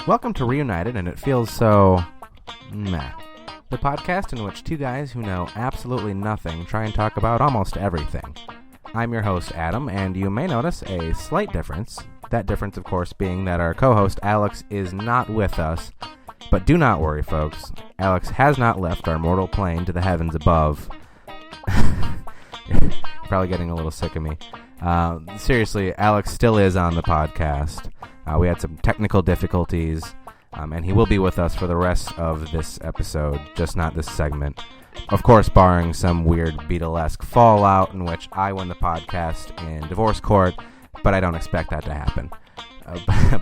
Welcome to Reunited, and it feels so meh. The podcast in which two guys who know absolutely nothing try and talk about almost everything. I'm your host, Adam, and you may notice a slight difference. That difference, of course, being that our co-host, Alex, is not with us. But do not worry, folks. Alex has not left our mortal plane to the heavens above. You're probably getting a little sick of me. Seriously, Alex still is on the podcast. We had some technical difficulties, and he will be with us for the rest of this episode, just not this segment. Of course, barring some weird Beatlesque fallout in which I win the podcast in divorce court, but I don't expect that to happen.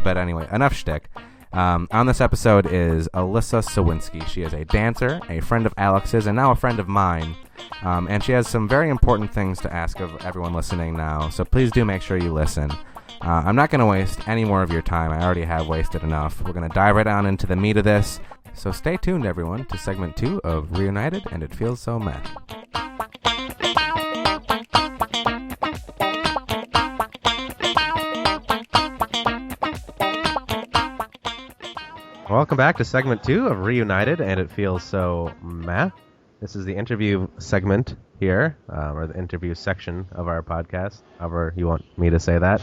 But anyway, enough shtick. On this episode is Alyssa Sawinski. She is a dancer, a friend of Alex's, and now a friend of mine. And she has some very important things to ask of everyone listening now, so please do make sure you listen. I'm not going to waste any more of your time. I already have wasted enough. We're going to dive right on into the meat of this. So stay tuned, everyone, to segment 2 of Reunited, and it feels so meh. Welcome back to segment 2 of Reunited, and it feels so meh. This is the interview segment here, or the interview section of our podcast, however you want me to say that.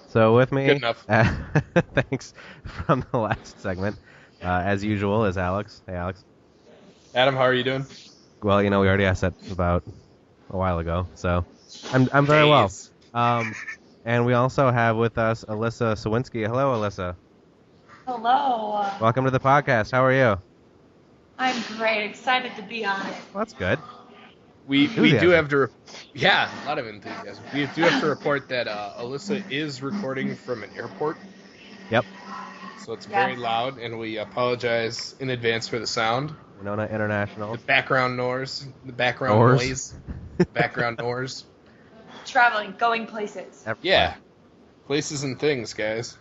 So with me, good enough. Thanks, from the last segment, as usual, is Alex. Hey, Alex. Adam, how are you doing? Well, we already asked that about a while ago, so I'm very well. And we also have with us Alyssa Sawinski. Hello, Alyssa. Hello. Welcome to the podcast. How are you? I'm great. Excited to be on it. Well, that's good. We do have to... Yeah, a lot of enthusiasm. We do have to report that Alyssa is recording from an airport. Yep. So it's very loud, and we apologize in advance for the sound. Winona International. The background noise. The background noise. Background noise. Traveling, going places. Yeah. Places and things, guys.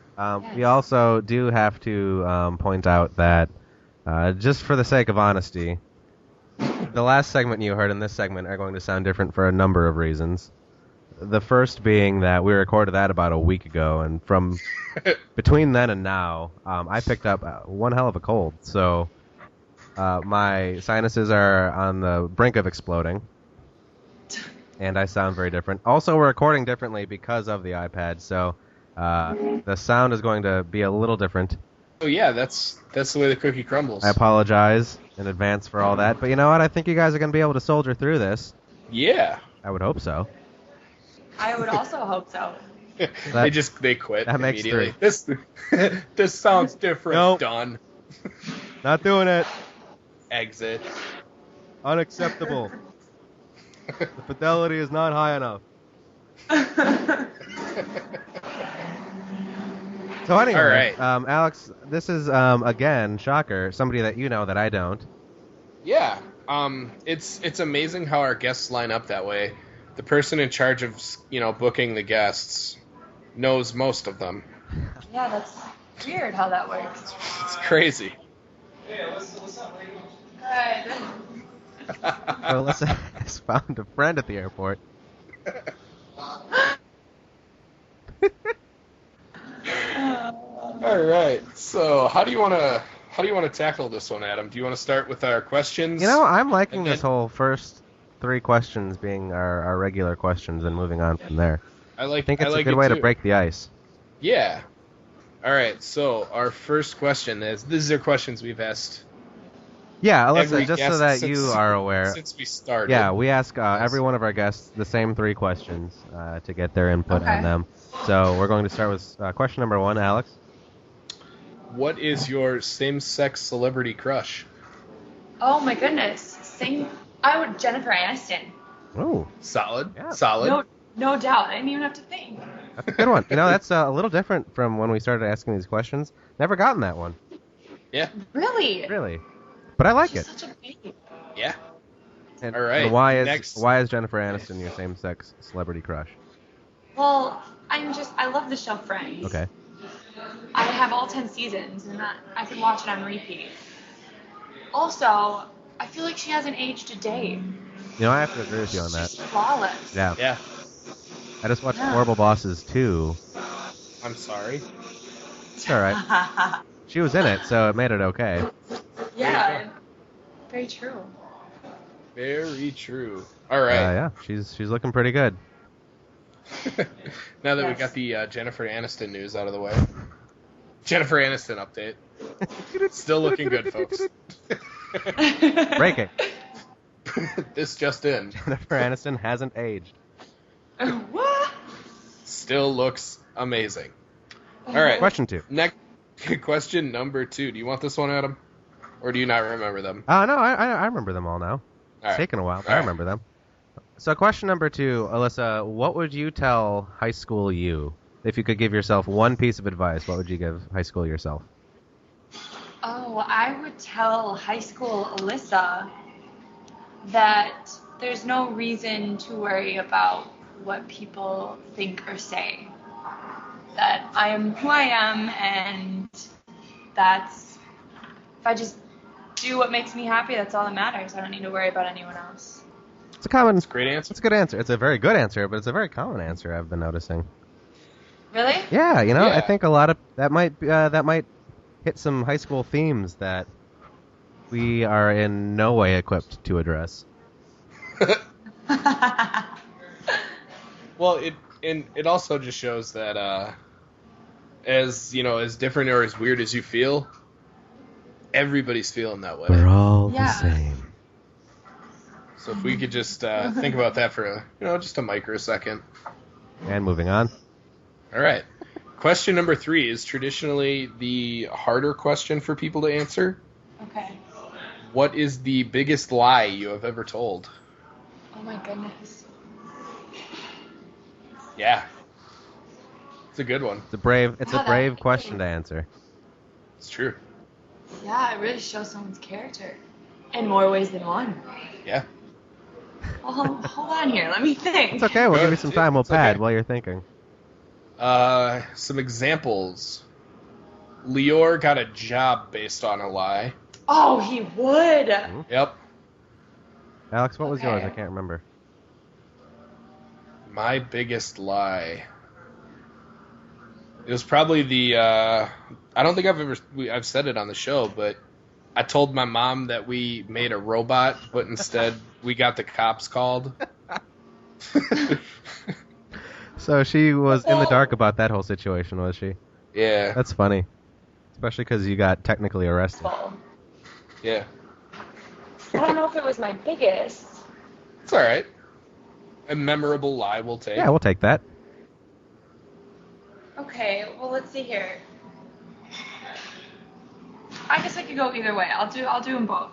We also do have to point out that, just for the sake of honesty, the last segment you heard and this segment are going to sound different for a number of reasons. The first being that we recorded that about a week ago, and from between then and now, I picked up one hell of a cold. So my sinuses are on the brink of exploding, and I sound very different. Also, we're recording differently because of the iPad, so the sound is going to be a little different. Oh yeah, that's the way the cookie crumbles. I apologize in advance for all that, but you know what? I think you guys are going to be able to soldier through this. Yeah. I would hope so. I would also hope so. They quit that immediately. Makes 3. This sounds different. Nope. Done. Not doing it. Exit. Unacceptable. The fidelity is not high enough. So anyway, all right. Alex, this is, again, shocker, somebody that you know that I don't. Yeah. It's amazing how our guests line up that way. The person in charge of, booking the guests knows most of them. Yeah, that's weird how that works. It's crazy. Hey, Alyssa, what's up, lady? Good. So Alyssa has found a friend at the airport. All right. So, how do you want to tackle this one, Adam? Do you want to start with our questions? I'm liking this whole first 3 questions being our regular questions and moving on from there. I think it's a good way to break the ice. Yeah. All right. So, our first question is: these are questions we've asked. Yeah, Alyssa, just so that you are aware. Since we started. Yeah, we ask every one of our guests the same 3 questions to get their input on them. So we're going to start with question number 1, Alex. What is your same-sex celebrity crush? Oh my goodness. I would Jennifer Aniston. Oh. Solid. Yeah. Solid. No doubt. I didn't even have to think. That's a good one. That's a little different from when we started asking these questions. Never gotten that one. Yeah. Really? But I like She's it. Such a baby. Yeah. And, all right. And why Next. is Jennifer Aniston your same-sex celebrity crush? Well, I love the show Friends. Okay. I have all 10 seasons, and I can watch it on repeat. Also, I feel like she hasn't aged a day. I have to agree with you on that. She's flawless. Yeah. Yeah. I just watched Horrible Bosses 2. I'm sorry. It's all right. She was in it, so it made it okay. Yeah. Very true. Very true. All right. Yeah, she's looking pretty good. Now that we Yes. got the Jennifer Aniston news out of the way. Jennifer Aniston update. Still looking good, folks. Breaking. This just in. Jennifer Aniston hasn't aged. What? Still looks amazing. All right. Question 2. Next question number 2. Do you want this one, Adam? Or do you not remember them? No, I remember them all now. All It's right. taken a while, but All I right. remember them. So question number 2, Alyssa, what would you tell high school you? If you could give yourself one piece of advice, what would you give high school yourself? Oh, I would tell high school Alyssa that there's no reason to worry about what people think or say. That I am who I am, and that's, if I just do what makes me happy, that's all that matters. I don't need to worry about anyone else. It's a common. Great answer. It's a good answer. It's a very good answer, but it's a very common answer I've been noticing. Really? Yeah, you know, I Yeah. think a lot of that might hit some high school themes that we are in no way equipped to address. Well, it also just shows that as different or as weird as you feel, everybody's feeling that way. We're all Yeah. the same. So if we could just think about that for just a microsecond. And moving on. All right. Question number 3 is traditionally the harder question for people to answer. Okay. What is the biggest lie you have ever told? Oh my goodness. Yeah. It's a good one. It's a brave Wow, that- question to answer. It's true. Yeah, it really shows someone's character in more ways than one. Yeah. Well, hold on here. Let me think. It's okay. We'll give you some time. We'll It's okay. pad while you're thinking. Some examples. Lior got a job based on a lie. Oh, he would. Yep. Alex, what was yours? I Okay. can't remember. My biggest lie. It was probably the. I don't think I've said it on the show, but I told my mom that we made a robot, but instead we got the cops called. So she was in the dark about that whole situation, was she? Yeah. That's funny. Especially because you got technically arrested. Well, Yeah. I don't know if it was my biggest. It's all right. A memorable lie we'll take. Yeah, we'll take that. Okay, well, let's see here. I guess I could go either way. I'll do them both.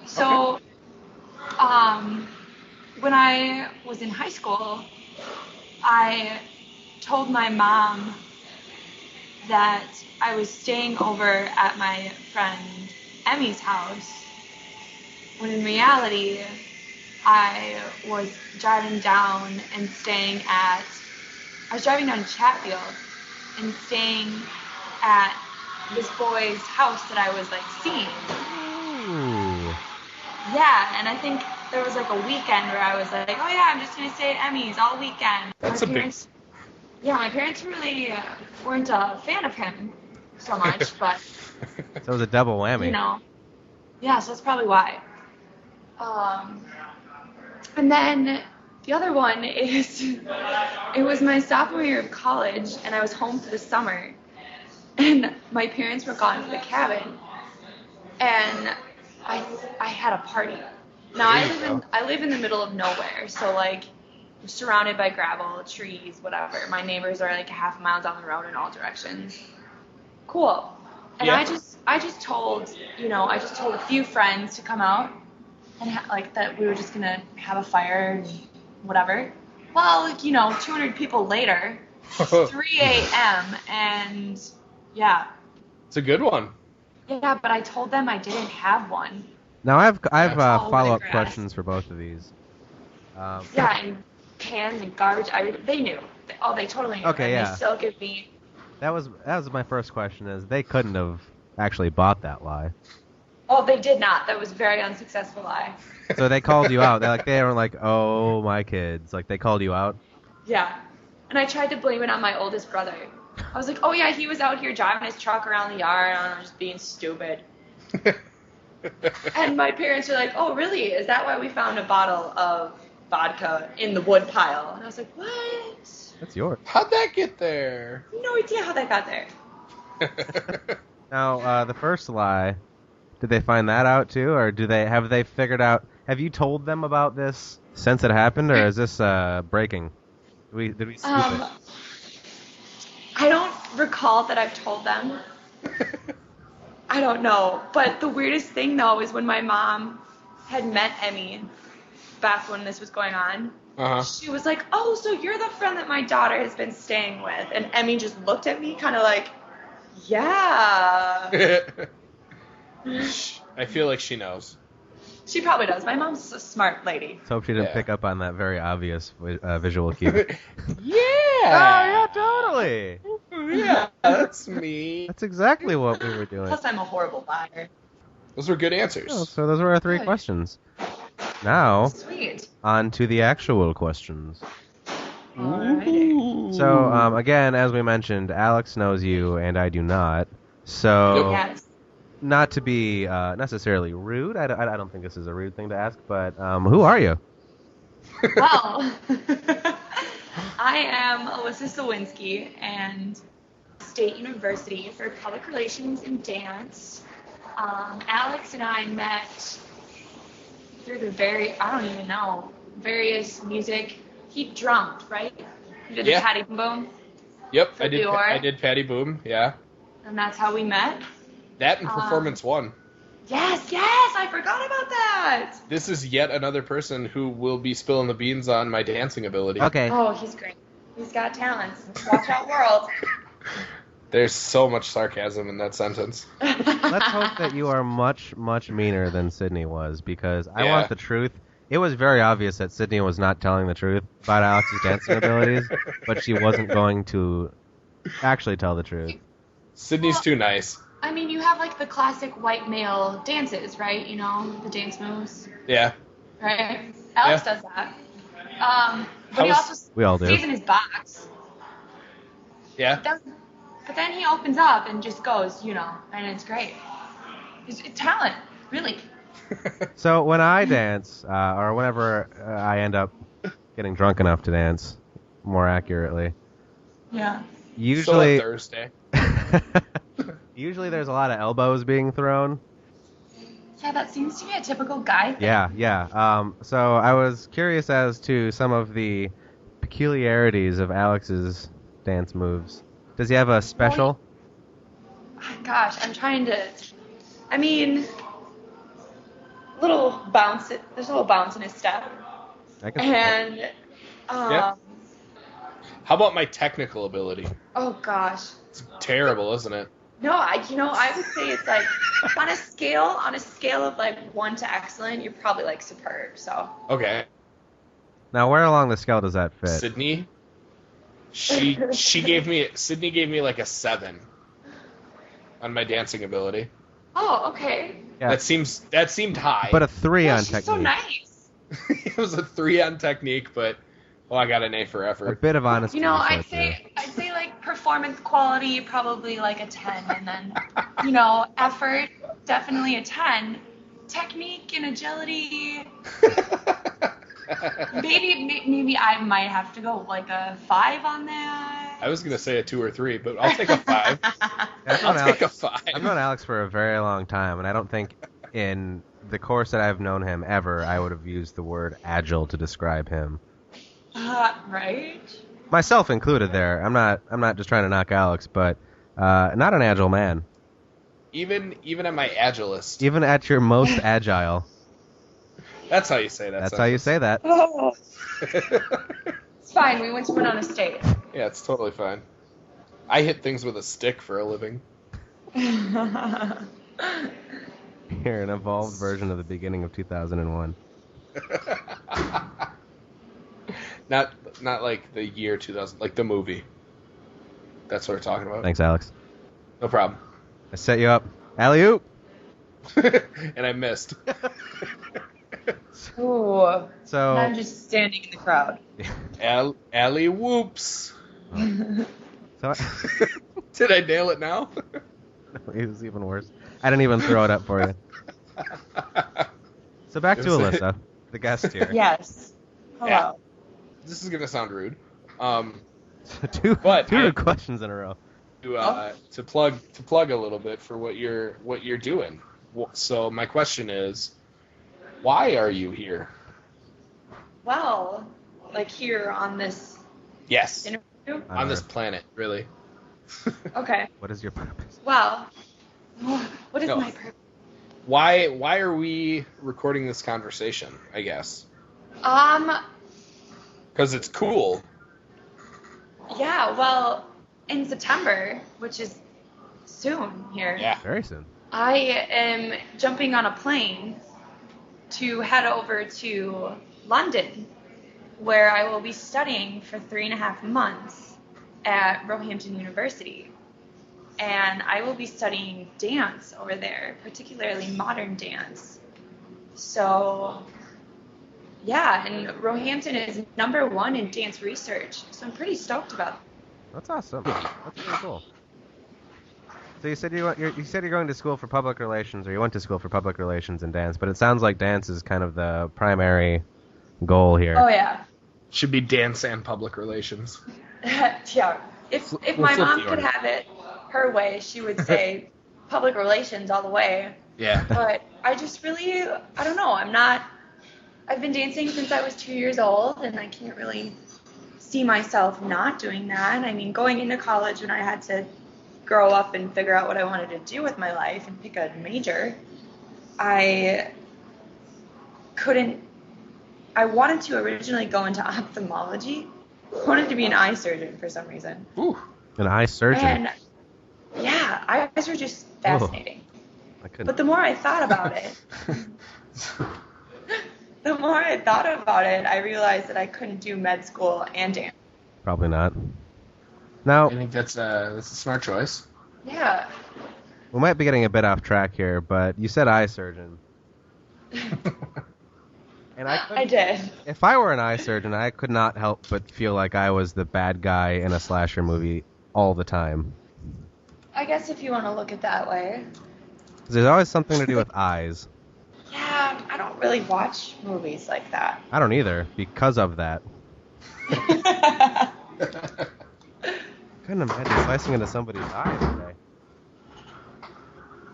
So, when I was in high school, I told my mom that I was staying over at my friend Emmy's house, when in reality, I was driving down to Chatfield and staying at this boy's house that I was seeing. Ooh. Yeah, and I think there was a weekend where I was like, oh yeah, I'm just gonna stay at Emmy's all weekend. That's my a big- parents, Yeah, my parents really weren't a fan of him so much, but So it was a double whammy. yeah, so that's probably why. And then the other one is, it was my sophomore year of college, and I was home for the summer, and my parents were gone for the cabin, and I had a party. Now I live in the middle of nowhere, so I'm surrounded by gravel, trees, whatever. My neighbors are a half a mile down the road in all directions. Cool. And Yeah. I just told a few friends to come out and that we were just gonna have a fire and whatever. Well, 200 people later, 3 a.m. and yeah. It's a good one. Yeah, but I told them I didn't have one. Now I have That's all over the follow-up grass. questions for both of these. Yeah, and cans and garbage. They knew. They totally knew. Okay, and yeah. They still give me. That was my first question. Is they couldn't have actually bought that lie, Oh, they did not. That was a very unsuccessful lie. so they called you out. They were like, "Oh, my kids!" They called you out. Yeah, and I tried to blame it on my oldest brother. I was like, oh yeah, he was out here driving his truck around the yard, and I was just being stupid. And my parents were like, oh really? Is that why we found a bottle of vodka in the wood pile? And I was like, what? That's yours. How'd that get there? No idea how that got there. Now, the first lie, did they find that out too, or have they figured out? Have you told them about this since it happened, or is this breaking? Did we scoop it? I don't recall that I've told them. I don't know. But the weirdest thing, though, is when my mom had met Emmy back when this was going on. Uh-huh. She was like, oh, so you're the friend that my daughter has been staying with. And Emmy just looked at me kind of like, yeah. I feel like she knows. She probably does. My mom's a smart lady. Let's hope she didn't pick up on that very obvious visual cue. Yeah! Oh, yeah, totally. Yeah, that's me. That's exactly what we were doing. Plus, I'm a horrible liar. Those were good answers. Oh, so those were our 3 Good. questions. Now, Sweet. on to the actual questions. Alrighty. So, again, as we mentioned, Alex knows you and I do not. So, Yes. not to be necessarily rude, I don't think this is a rude thing to ask, but who are you? Well, I am Alyssa Sawinski, and State University for Public Relations and Dance. Alex and I met through the various music. He drummed, right? He did the Patty Boom Boom. Yep, For I did. Dior. I did Patty Boom. Yeah. And that's how we met. That and Performance 1. Yes, I forgot about that. This is yet another person who will be spilling the beans on my dancing ability. Okay. Oh, he's great. He's got talents. Watch out, world. There's so much sarcasm in that sentence. Let's hope that you are much, much meaner than Sydney was, because I Yeah. want the truth. It was very obvious that Sydney was not telling the truth about Alex's dancing abilities, but she wasn't going to actually tell the truth. Sydney's too nice. I mean, you have like the classic white male dances, right? You know, the dance moves, Yeah. right? Alex does that. But he also We all do. stays in his box. Yeah. But then he opens up and just goes, you know, and it's great. It's talent, really. So when I dance, or whenever I end up getting drunk enough to dance, more accurately, Yeah. usually So Thursday. usually there's a lot of elbows being thrown. Yeah, that seems to be a typical guy thing. Yeah. So I was curious as to some of the peculiarities of Alex's dance moves. Does he have a special? Gosh, I'm trying to. I mean, little bounce. There's a little bounce in his step, I can see that. and Yeah. How about my technical ability? oh gosh, It's terrible, isn't it? no, I would say it's like on a scale of like 1 to excellent, you're probably like superb. So Okay. Now, where along the scale does that fit? Sydney. Sydney gave me like a 7 on my dancing ability. oh, okay. Yeah, That seemed high. but a 3 Yeah, on she's technique. so nice. It was a 3 on technique, but I got an A for A effort. bit of honesty. You know, is I'd say like performance quality probably like a 10, and then you know effort definitely a 10. Technique and agility, maybe I might have to go like a 5 on that. I was gonna say a 2 or 3, but I'll take a 5. I'll take a 5. I've known Alex for a very long time, and I don't think in the course that I've known him ever, I would have used the word agile to describe him. Right? Myself included there. I'm not just trying to knock Alex, but not an agile man. Even at my agilist. Even at your most agile. That's how you say that. That's how you say that. Oh, it's fine. We went to Winona State. Yeah, it's totally fine. I hit things with a stick for a living. You're an evolved version of the beginning of 2001. Not like the year 2000, like the movie. That's what we're talking about. Thanks, Alex. No problem. I set you up. Alley-oop! And I missed. Ooh. So, I'm just standing in the crowd. Alley whoops. so So Did I nail it now? it was even worse. I didn't even throw it up for you. So back to Alyssa, the guest here. Yes. Hello. Yeah. This is gonna sound rude. two good questions in a row. To plug a little bit for what you're doing. So my question is, why are you here? Well, like here on this Yes. interview? On this planet, really. Okay. What is your purpose? Well, what is No. my purpose? Why are we recording this conversation, I guess? Because it's cool. Yeah, well, in September, which is soon here. Yeah. Very soon. I am jumping on a plane to head over to London, where I will be studying for 3.5 months at Roehampton University. And I will be studying dance over there, particularly modern dance. So, yeah, and Roehampton is #1 in dance research, so I'm pretty stoked about it. That's awesome. That's really cool. So you said you're going to school for public relations, or you went to school for public relations and dance, but it sounds like dance is kind of the primary goal here. Oh, yeah. Should be dance and public relations. Yeah. If We'll my flip mom the could order. have it her way, she would say public relations all the way. Yeah. But I just really, I don't know, I've been dancing since I was 2 years old, and I can't really see myself not doing that. I mean, going into college when I had to grow up and figure out what I wanted to do with my life and pick a major, I wanted to originally go into ophthalmology. I wanted to be an eye surgeon for some reason. Ooh. An eye surgeon. And yeah, eyes are just fascinating. I couldn't. But the more I thought about it, I realized that I couldn't do med school and dance. Probably not. Now, I think that's a smart choice. Yeah. we might be getting a bit off track here, but you said eye surgeon. And I did. If I were an eye surgeon, I could not help but feel like I was the bad guy in a slasher movie all the time. I guess if you want to look at it that way. 'Cause there's always something to do with eyes. Yeah, I don't really watch movies like that. I don't either, because of that. Couldn't imagine slicing into somebody's eye today.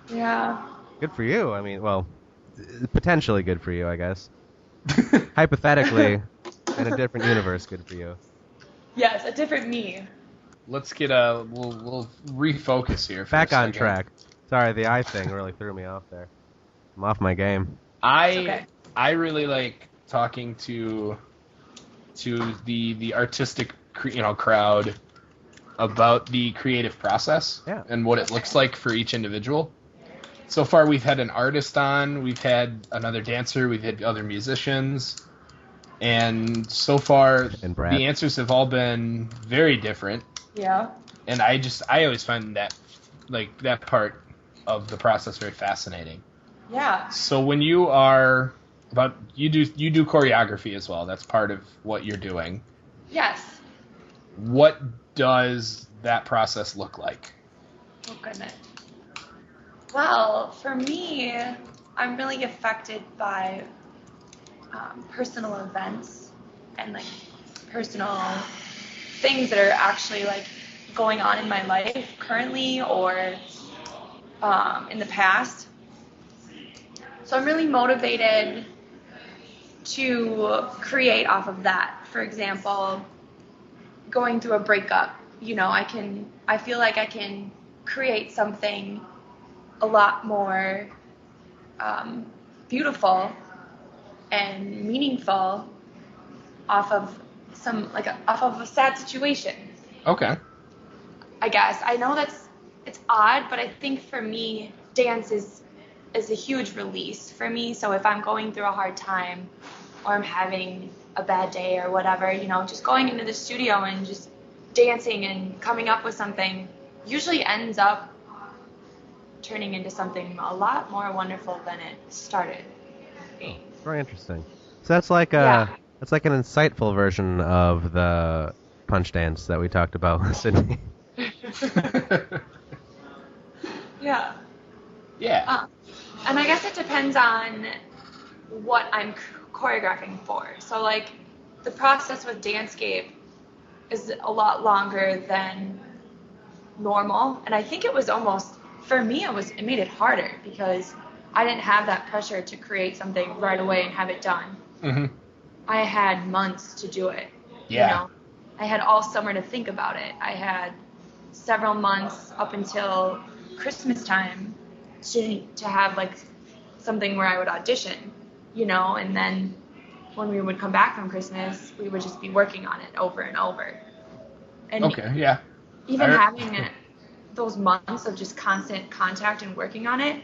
Yeah. Good for you. I mean, well, potentially good for you, I guess. Hypothetically, in a different universe, good for you. Yes, a different me. Let's get we'll refocus here. For Back a on second. track. Sorry, the eye thing really threw me off there. I'm off my game. Okay. I really like talking to the artistic crowd about the creative process and what it looks like for each individual. So far, we've had an artist on, we've had another dancer, we've had other musicians, and so far And Brad. the answers have all been very different. Yeah. And I always find that part of the process very fascinating. Yeah. So when you do choreography as well. That's part of what you're doing. Yes. What does that process look like? Oh, goodness. Well, for me, I'm really affected by personal events and like personal things that are actually like going on in my life currently or in the past. So I'm really motivated to create off of that. For example, going through a breakup, I feel like I can create something a lot more beautiful and meaningful off of a sad situation. Okay. I guess I know it's odd, but I think for me, dance is a huge release for me. So if I'm going through a hard time or I'm having a bad day or whatever, just going into the studio and just dancing and coming up with something usually ends up turning into something a lot more wonderful than it started. Very interesting. So that's like that's like an insightful version of the punch dance that we talked about with Sydney. Yeah. Yeah. And I guess it depends on what I'm choreographing for. So, like, the process with Dancescape is a lot longer than normal. And I think it was almost, for me, it made it harder because I didn't have that pressure to create something right away and have it done. Mm-hmm. I had months to do it. Yeah. You know? I had all summer to think about it. I had several months up until Christmas time to have, like, something where I would audition, you know, and then when we would come back from Christmas, we would just be working on it over and over. And okay, yeah. Even having those months of just constant contact and working on it,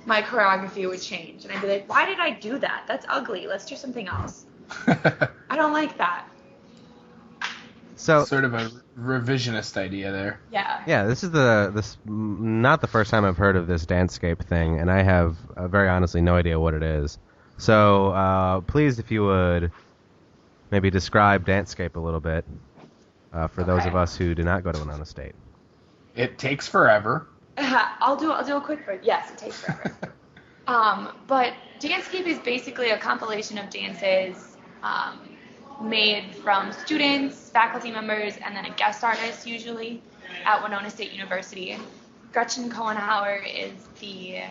my choreography would change. And I'd be like, why did I do that? That's ugly. Let's do something else. I don't like that. So sort of a revisionist idea there. Yeah. Yeah, this is not the first time I've heard of this Dancescape thing, and I have very honestly no idea what it is. So please, if you would, maybe describe Dancescape a little bit for those of us who do not go to Winona State. It takes forever. I'll do a quick version. Yes, it takes forever. But Dancescape is basically a compilation of dances made from students, faculty members, and then a guest artist usually at Winona State University. Gretchen Cohenhauer is the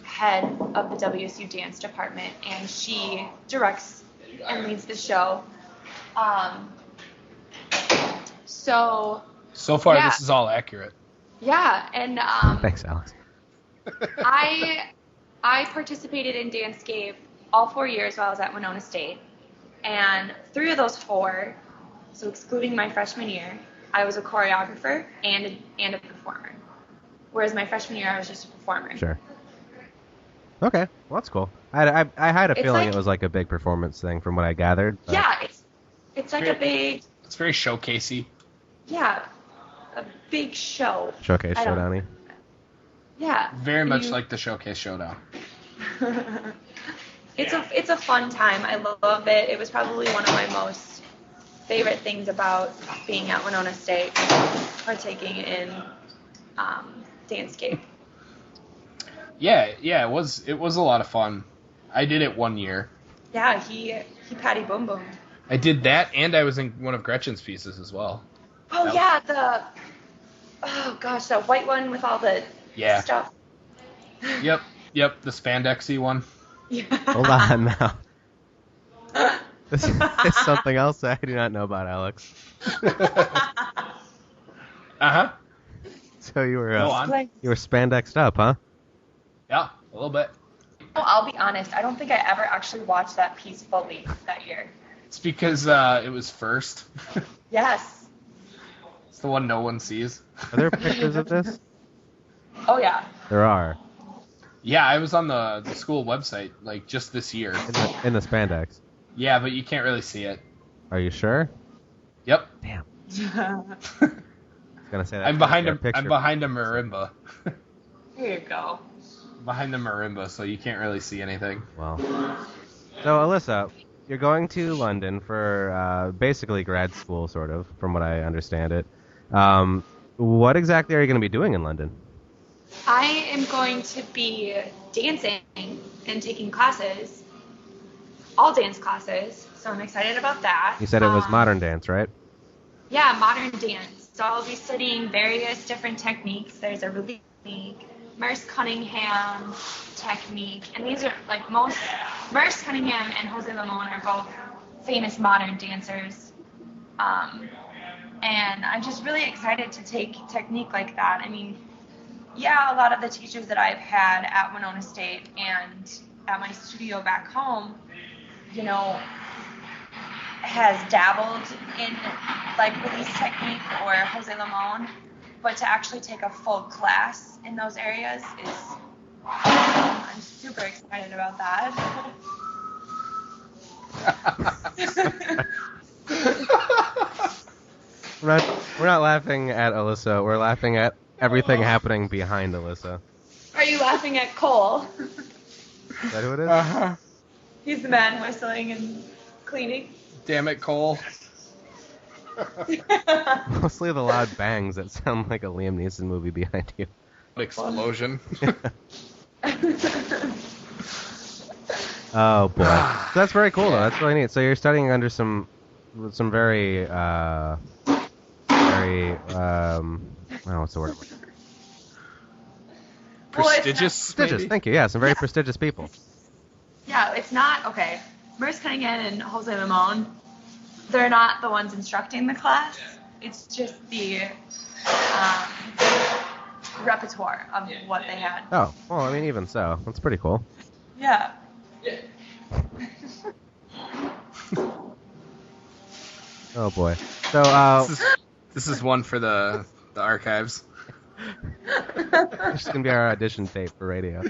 head of the WSU dance department, and she directs and leads the show. So far, yeah. This is all accurate. Yeah, and Thanks, Alex. I participated in Dancescape all 4 years while I was at Winona State, and 3 of those 4, so excluding my freshman year, I was a choreographer and a performer. Whereas my freshman year, I was just a performer. Sure. Okay, well, that's cool. I had a feeling like, it was like a big performance thing from what I gathered. But... Yeah, it's like a big... It's very showcasey. Yeah, a big show. Showcase showdowny. Yeah. Very much like the Showcase Showdown. It's a fun time. I love it. It was probably one of my most favorite things about being at Winona State, partaking in Dancescape. Yeah, it was a lot of fun. I did it 1 year. Yeah, he patty boom boom. I did that, and I was in one of Gretchen's pieces as well. Oh yeah, that white one with all the stuff. Yep, the spandexy one. Yeah. Hold on now. This is something else I do not know about, Alex. Uh-huh. So you were you were spandexed up, huh? Yeah, a little bit. Well, I'll be honest, I don't think I ever actually watched that piece fully that year. It's because it was first. Yes. It's the one no one sees. Are there pictures of this? Oh yeah. There are. Yeah, I was on the school website, like, just this year. In the spandex. Yeah, but you can't really see it. Are you sure? Yep. Damn. Gonna say that. I'm behind a marimba. Here you go. Behind the marimba, so you can't really see anything. Well. So, Alyssa, you're going to London for basically grad school, sort of, from what I understand it. What exactly are you going to be doing in London? I am going to be dancing and taking classes, all dance classes, so I'm excited about that. You said it was modern dance, right? Yeah, modern dance. So I'll be studying various different techniques. There's a release technique, Merce Cunningham technique, and these are like Merce Cunningham and Jose Limon are both famous modern dancers. And I'm just really excited to take technique like that. I mean, yeah, a lot of the teachers that I've had at Winona State and at my studio back home, you know, has dabbled in like release technique or Jose Limon, but to actually take a full class in those areas is, I'm super excited about that. We're not laughing at Alyssa. We're laughing at everything happening behind Alyssa. Are you laughing at Cole? Is that who it is? Uh-huh. He's the man whistling and cleaning. Damn it, Cole. Mostly the loud bangs that sound like a Liam Neeson movie behind you. Explosion. Oh boy, so that's very cool though. That's really neat. So you're studying under some very oh, what's the word? Prestigious. Thank you. Yeah, some very prestigious people. Yeah, it's not okay. Merce Cunningham and Jose Limon, they're not the ones instructing the class. It's just the repertoire of what they had. Oh, well, I mean, even so, that's pretty cool. Yeah. Oh boy. So this is one for the archives. This is gonna be our audition tape for radio.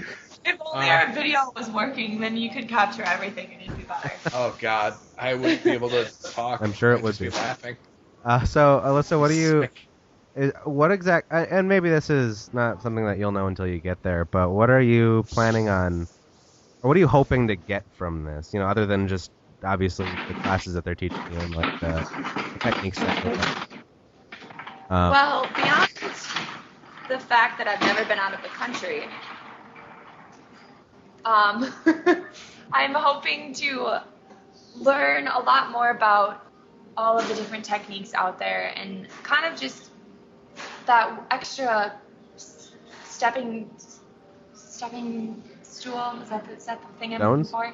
If only our video was working, then you could capture everything and it'd be better. Oh God, I wouldn't be able to talk. I'm sure it would be laughing. So Alyssa, what and maybe this is not something that you'll know until you get there, but what are you planning on, or what are you hoping to get from this? You know, other than just obviously the classes that they're teaching you and like the techniques that they're well, beyond the fact that I've never been out of the country, I'm hoping to learn a lot more about all of the different techniques out there and kind of just that extra stepping stool. Is that the thing I'm looking for?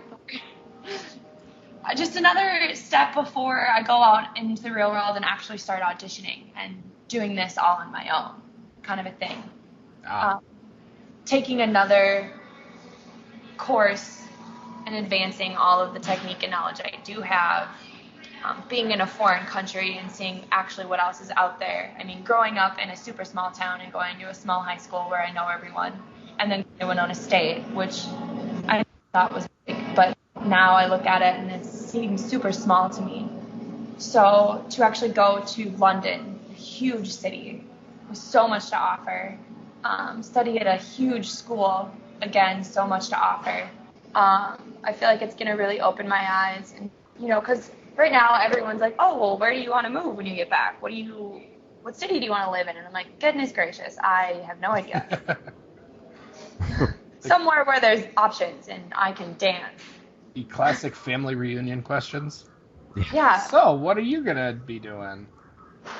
Just another step before I go out into the real world and actually start auditioning and doing this all on my own, kind of a thing. Taking another course and advancing all of the technique and knowledge I do have, being in a foreign country and seeing actually what else is out there. I mean, growing up in a super small town and going to a small high school where I know everyone, and then going to Winona State, which I thought was big, but now I look at it and it seems super small to me. So to actually go to London, a huge city with so much to offer, study at a huge school, again, so much to offer. I feel like it's going to really open my eyes, and because right now everyone's like, oh, well, where do you want to move when you get back? What city do you want to live in? And I'm like, goodness gracious, I have no idea. Somewhere where there's options and I can dance. The classic family reunion questions. Yeah. So, what are you going to be doing?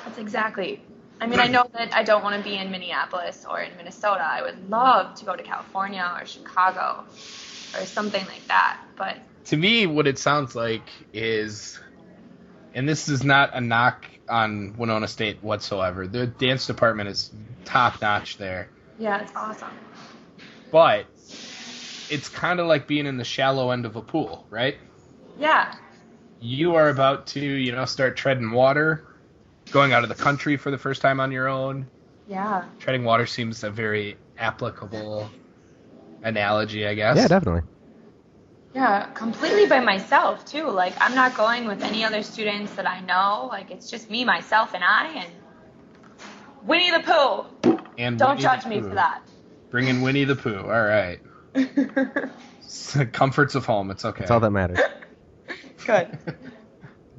That's exactly. I mean, I know that I don't want to be in Minneapolis or in Minnesota. I would love to go to California or Chicago or something like that. But to me, what it sounds like is, and this is not a knock on Winona State whatsoever, the dance department is top-notch there. Yeah, it's awesome. But it's kind of like being in the shallow end of a pool, right? Yeah. You are about to, start treading water, going out of the country for the first time on your own. Yeah. Treading water seems a very applicable analogy, I guess. Yeah, definitely. Yeah, completely by myself, too. Like, I'm not going with any other students that I know. Like, it's just me, myself, and I, and Winnie the Pooh. And don't judge me for that. Bring in Winnie the Pooh. All right. Comforts of home. It's okay. That's all that matters. Good.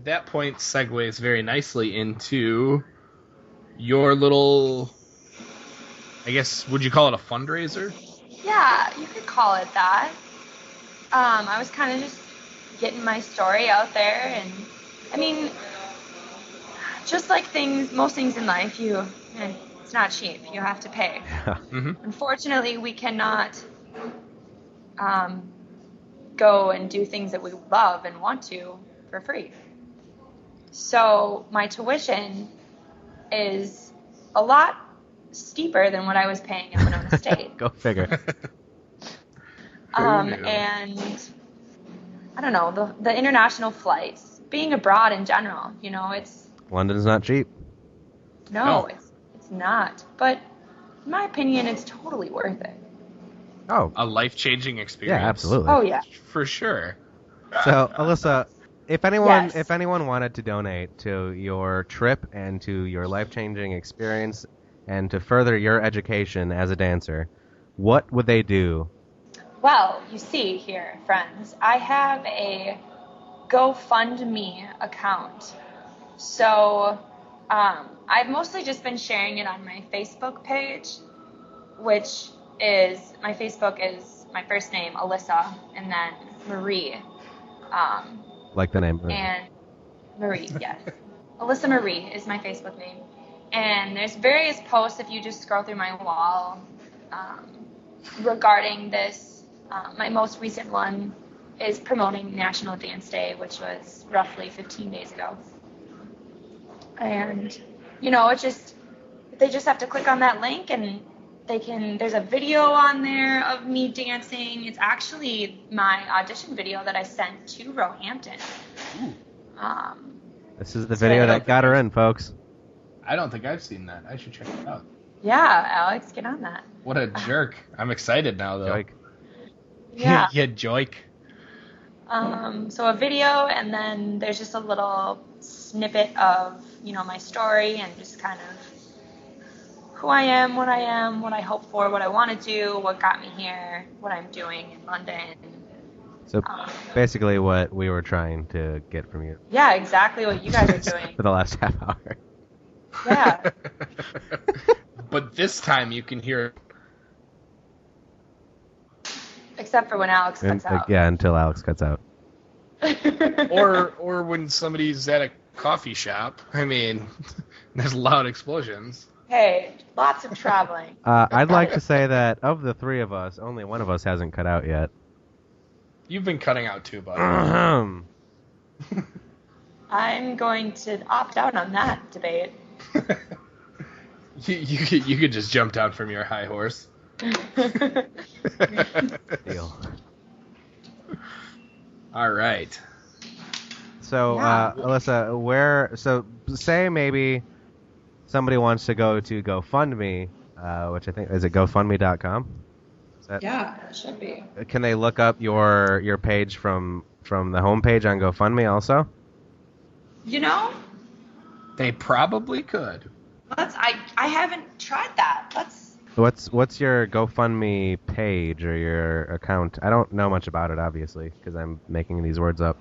That point segues very nicely into your little, I guess, would you call it a fundraiser? Yeah, you could call it that. I was kind of just getting my story out there, and I mean, just like most things in life, it's not cheap. You have to pay. Mm-hmm. Unfortunately, we cannot go and do things that we love and want to for free. So my tuition is a lot steeper than what I was paying at Winona State. Go figure. And I don't know, the international flights, being abroad in general, it's... London's not cheap. No. It's not. But in my opinion, it's totally worth it. Oh. A life-changing experience. Yeah, absolutely. Oh, yeah. For sure. So, Alyssa, if anyone wanted to donate to your trip and to your life-changing experience and to further your education as a dancer, what would they do? Well, you see here, friends, I have a GoFundMe account. So I've mostly just been sharing it on my Facebook page, which is, my Facebook is my first name, Alyssa, and then Marie. Like the name Marie. And Marie, yes. Alyssa Marie is my Facebook name. And there's various posts, if you just scroll through my wall, regarding this. My most recent one is promoting National Dance Day, which was roughly 15 days ago. And, it's just, they just have to click on that link and there's a video on there of me dancing. It's actually my audition video that I sent to Roehampton. This is the video that got her in, folks. I don't think I've seen that. I should check it out. Yeah, Alex, get on that. What a jerk. I'm excited now, though. Joik. Yeah. Yeah, joik. So a video, and then there's just a little snippet of, my story and just kind of who I am, what I hope for, what I want to do, what got me here, what I'm doing in London. So basically what we were trying to get from you. Yeah, exactly what you guys are doing. For the last half hour. Yeah. But this time you can hear... Except for when Alex cuts out. Yeah, until Alex cuts out. or when somebody's at a coffee shop. I mean, there's loud explosions. Hey, lots of traveling. I'd like to say that of the three of us, only one of us hasn't cut out yet. You've been cutting out too, bud. I'm going to opt out on that debate. You could just jump down from your high horse. Deal. All right. So, Alyssa, so say maybe somebody wants to go to GoFundMe, which I think, is it GoFundMe.com? Yeah, it should be. Can they look up your page from the homepage on GoFundMe also? They probably could. I haven't tried that. What's your GoFundMe page or your account? I don't know much about it, obviously, because I'm making these words up.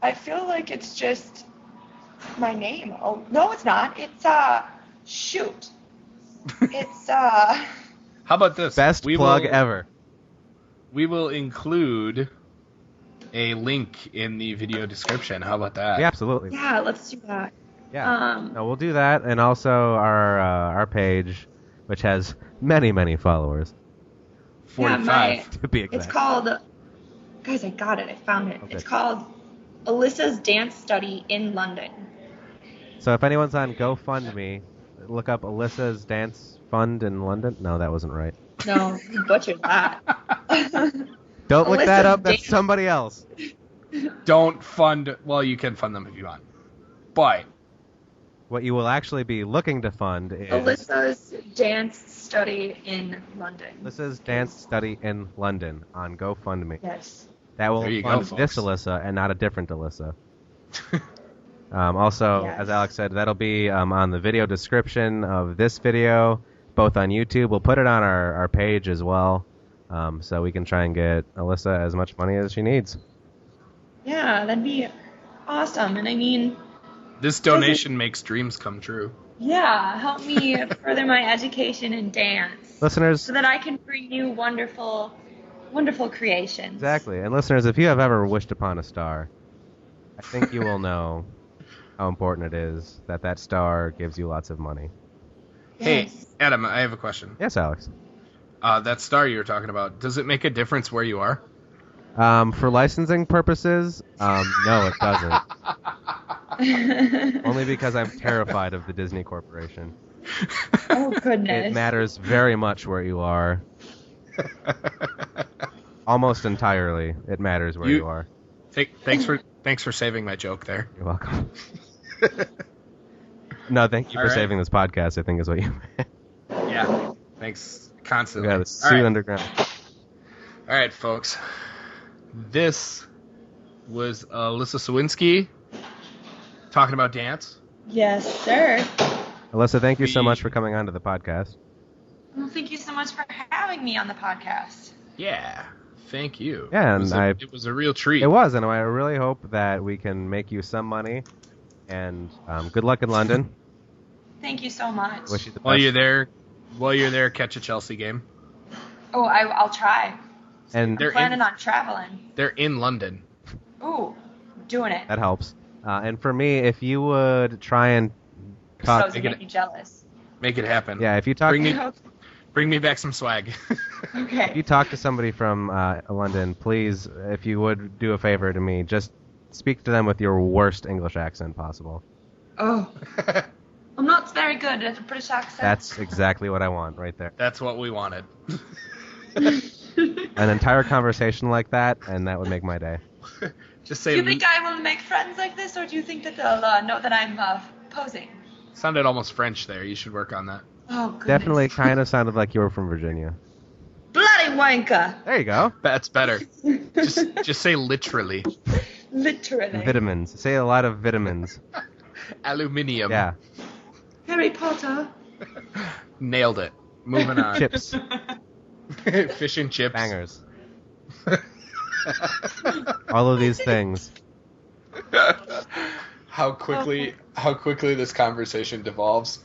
I feel like it's just my name. Oh, no, it's not. It's, shoot. It's, How about this? Best plug ever. We will include a link in the video description. How about that? Yeah, absolutely. Yeah, let's do that. Yeah. No, we'll do that, and also our page, which has many, many followers. 45 to be exact. It's called... Guys, I got it. I found it. Okay. It's called Alyssa's Dance Study in London. So if anyone's on GoFundMe, look up Alyssa's Dance Fund in London. No, that wasn't right. No, you butchered that. Don't look that up. That's Alyssa's somebody else. Don't fund... Well, you can fund them if you want. But... What you will actually be looking to fund is... Alyssa's Dance Study in London. Alyssa's Dance Study in London on GoFundMe. Yes. That will There you fund go, this folks. Alyssa and not a different Alyssa. Also, Yes. as Alex said, that'll be on the video description of this video, both on YouTube. We'll put it on our page as well, so we can try and get Alyssa as much money as she needs. Yeah, that'd be awesome. And I mean... This donation makes dreams come true. Yeah, help me further my education in dance. Listeners... So that I can bring you wonderful, wonderful creations. Exactly. And listeners, if you have ever wished upon a star, I think you will know how important it is that star gives you lots of money. Hey, Yes. Adam, I have a question. Yes, Alex. That star you were talking about, does it make a difference where you are? For licensing purposes, no, it doesn't. Only because I'm terrified of the Disney Corporation. Oh, goodness. It matters very much where you are. Almost entirely, it matters where you are. Thanks for saving my joke there. You're welcome. No, thank you for saving this podcast, I think is what you meant. Yeah. Thanks constantly. We got a suit underground. All right, folks. This was Alyssa Sawinski talking about dance. Yes, sir. Alyssa, thank you so much for coming on to the podcast. Well, thank you so much for having me on the podcast. Yeah. Thank you. Yeah, and it was a real treat. It was, and I really hope that we can make you some money And good luck in London. Thank you so much. Wish you the best. While you're there, catch a Chelsea game. Oh, I'll try. And I'm planning on traveling. They're in London. Ooh, doing it. that helps. And for me, if you would try and talk... So to make you jealous. Make it happen. Yeah, if you talk... Bring me back some swag. Okay. If you talk to somebody from London, please, if you would do a favor to me, just speak to them with your worst English accent possible. Oh. I'm not very good at a British accent. That's exactly what I want right there. That's what we wanted. An entire conversation like that, and that would make my day. Just say. Do you think I will make friends like this, or do you think that they'll know that I'm posing? Sounded almost French there. You should work on that. Oh, goodness. Definitely kind of sounded like you were from Virginia. Bloody wanker! There you go. That's better. just say literally. Literally. Vitamins. Say a lot of vitamins. Aluminium. Yeah. Harry Potter. Nailed it. Moving on. Chips. Fish and chips. Bangers. All of these things. How quickly this conversation devolves.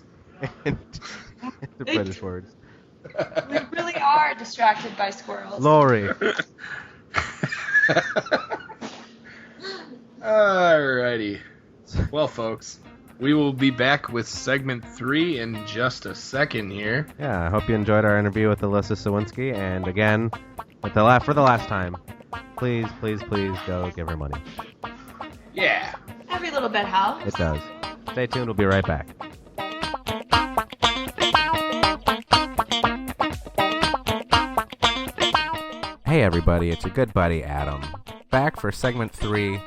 The British words. We really are distracted by squirrels. Lori. Alrighty. Well, folks, we will be back with segment 3 in just a second here. Yeah, I hope you enjoyed our interview with Alyssa Sawinski. And again, for the last time, please, please, please go give her money. Yeah. Every little bit helps. It does. Stay tuned. We'll be right back. Hey everybody, it's your good buddy Adam. Back for segment 3.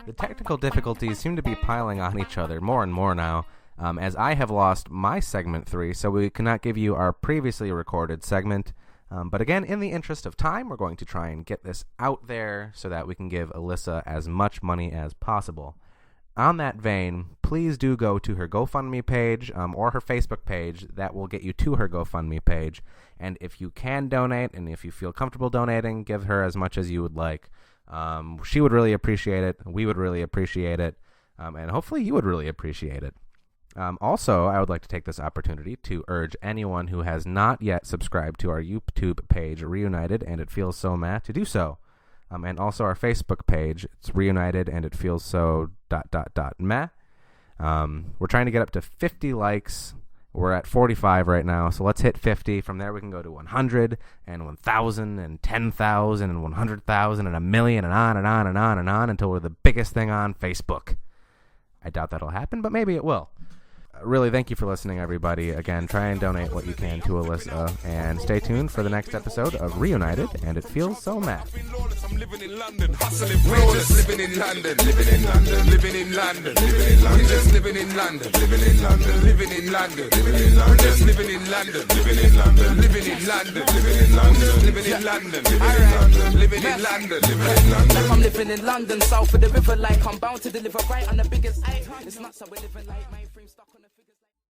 The technical difficulties seem to be piling on each other more and more now, as I have lost my segment 3, so we cannot give you our previously recorded segment. But again, in the interest of time, we're going to try and get this out there so that we can give Alyssa as much money as possible. On that vein, please do go to her GoFundMe page or her Facebook page. That will get you to her GoFundMe page. And if you can donate, and if you feel comfortable donating, give her as much as you would like. She would really appreciate it. We would really appreciate it. And hopefully you would really appreciate it. Also, I would like to take this opportunity to urge anyone who has not yet subscribed to our YouTube page, Reunited, and It Feels So Mad, to do so. And also our Facebook page, it's Reunited, and It Feels So ... meh. We're trying to get up to 50 likes. We're at 45 right now, so let's hit 50. From there, we can go to 100, and 1,000, and 10,000, and 100,000, and 1,000,000, and on and on and on and on until we're the biggest thing on Facebook. I doubt that'll happen, but maybe it will. Really, thank you for listening, everybody. Again, try and donate what you can to Alyssa, and stay tuned for the next episode of Reunited, and It Feels So Mad. I'm living in London, hustling flawless. Living in London, living in London, living in London, living in London. Just living in London, living in London, living in London, living in London. Just living in London, living in London, living in London, living in London, living in London, living in London, living in London, living in London. Like I'm living in London, south of the river, like I'm bound to deliver right on the biggest. It's not so we're living like mainstream stuck on the